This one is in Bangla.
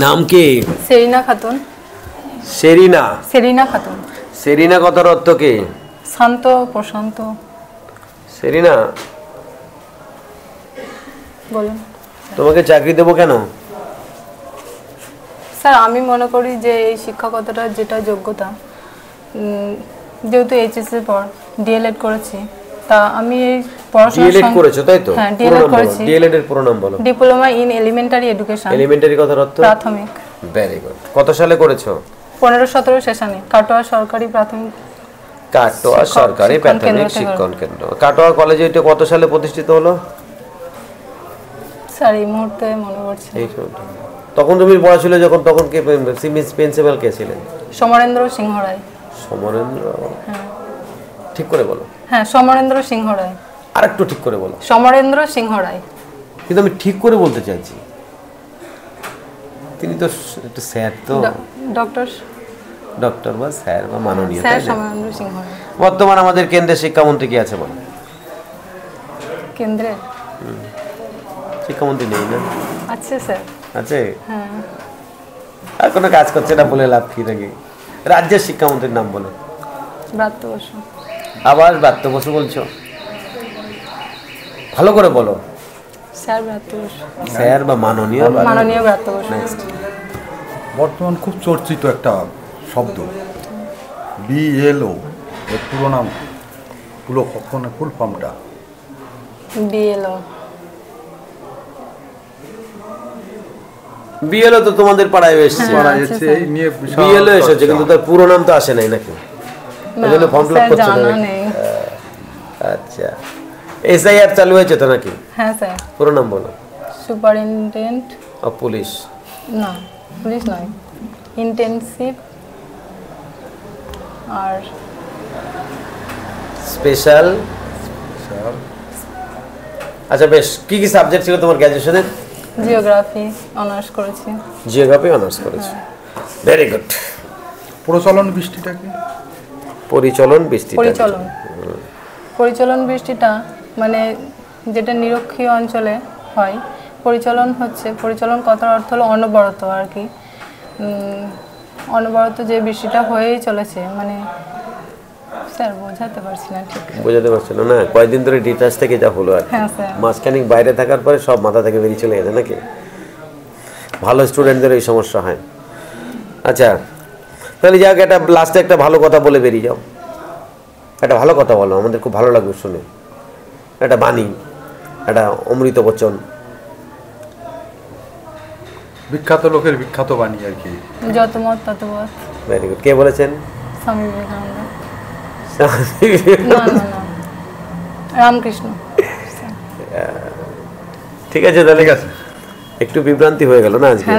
নাম কি? Serena Khatun. Serena? Serena Khatun. Serena কথার অর্থ কি? শান্ত, প্রশান্ত। সেরিনা, বলুন। তোমাকে চাকরি দেবো কেন? স্যার আমি মনে করি যে এই শিক্ষকতাটা যেটা যোগ্যতা, যেহেতু এইচএসের পর ডিএলএড করেছি, তা আমি এই পড়াশোনা ডিএলএড করেছো তাই তো? হ্যাঁ, ডিএলএড করেছি। ডিএলএড এর পুরো নাম বলো। Diploma in elementary education. Elementary কথার অর্থ? প্রাথমিক। Very good. কত সালে করেছো? 15-17 সেশনে কাটোয়া সরকারি প্রাথমিক। কাটোয়া সরকারি প্রাথমিক শিক্ষণ কেন্দ্র। কাটোয়া কলেজে এটা কত সালে প্রতিষ্ঠিত হলো? স্যার এই মুহূর্তে মনে পড়ছে। তখন তুমি পড়াছিল যখন, তখন কে প্রিন্সিপাল কে ছিলেন? সমরেন্দ্র সিংহ রায়। সমরেন্দ্র? হ্যাঁ। ঠিক করে বলো। হ্যাঁ, সমরেন্দ্র সিংহ রায়। আরেকটু ঠিক করে বলো। সমরেন্দ্র সিংহ রায়। কিন্তু আমি ঠিক করে বলতে চাইছি, তিনি তো একটু স্যার তো। ডক্টর ডক্টর বা স্যার বা মাননীয়। স্যার সমরেন্দ্র সিংহ রায়। বর্তমান আমাদের কেন্দ্রের শিক্ষামন্ত্রী কি আছে বলো? কেন্দ্রের শিক্ষামন্ত্রী নেই না? আছে স্যার। আছে? হ্যাঁ। আর কোনো কাজ করছে না বলে লাভ কি নাকি? রাজ্যের শিক্ষামন্ত্রীর নাম বলো। ব্রাত্য বসু। আবার ব্রাত্য বসু বলছো? ভালো করে বলো। স্যার ব্রাত্য বসু। স্যার বা মাননীয়? মাননীয় ব্রাত্য বসু। নেক্সট। বর্তমান খুব চর্চিত একটা শব্দ বিএলও, এর পুরো নাম ফুল ফর্মটা? বিএলও। বিএলও তো তোমাদের পাড়ায় এসেছে। এই নিয়ে বিএলও এসেছে, কিন্তু তার পুরো নাম তো আসে নাই নাকি? ওই ফর্ম ফিল আপ করছো না? আচ্ছা, এসআইআর চালু হয়েছে তো নাকি? হ্যাঁ স্যার। পুরো নাম বলো। Superintendent of police. না, পুলিশ নয়, ইন্টেনসিভ আর স্পেশাল। আচ্ছা বেশ, কি কি সাবজেক্ট ছিল তোমার গ্র্যাজুয়েশনে? জিওগ্রাফি অনার্স করেছি। জিওগ্রাফি অনার্স করেছি। Very good. প্রচলন বৃষ্টিটা কি? পরিচলন বৃষ্টি। পরিচলন বৃষ্টিটা মানে যেটা নিরক্ষীয় অঞ্চলে হয়। পরিচলন কথার অর্থ হলো অনবরত আর কি। অনবরত যে বৃষ্টিটা হয়েই চলেছে, মানে স্যার বোঝাতে পারছি না ঠিক। বোঝাতে পারছো না? না, কয়েকদিন ধরে ডিটাচ থেকে যা হলো আর। হ্যাঁ স্যার। মাঝখানিক বাইরে থাকার পরে সব মাথা থেকে বেরিয়ে চলে গেছে নাকি? ভালো স্টুডেন্টদের এই সমস্যা হয়। আচ্ছা তাহলে যাক, একটা লাস্টে একটা ভালো কথা বলে বেরিয়ে যাও। একটা ভালো কথা বলো, আমাদের খুব ভালো লাগবে শুনে। একটা বাণী, একটা অমৃত বচন। বিখ্যাত লোকের বিখ্যাত বাণী আর কি। যত মত তত পথ। Very good. কে বলেছেন? স্বামী বিবেকানন্দ। না না না, রামকৃষ্ণ। ঠিক আছে তাহলে, একটু বিভ্রান্তি হয়ে গেল না আজকে?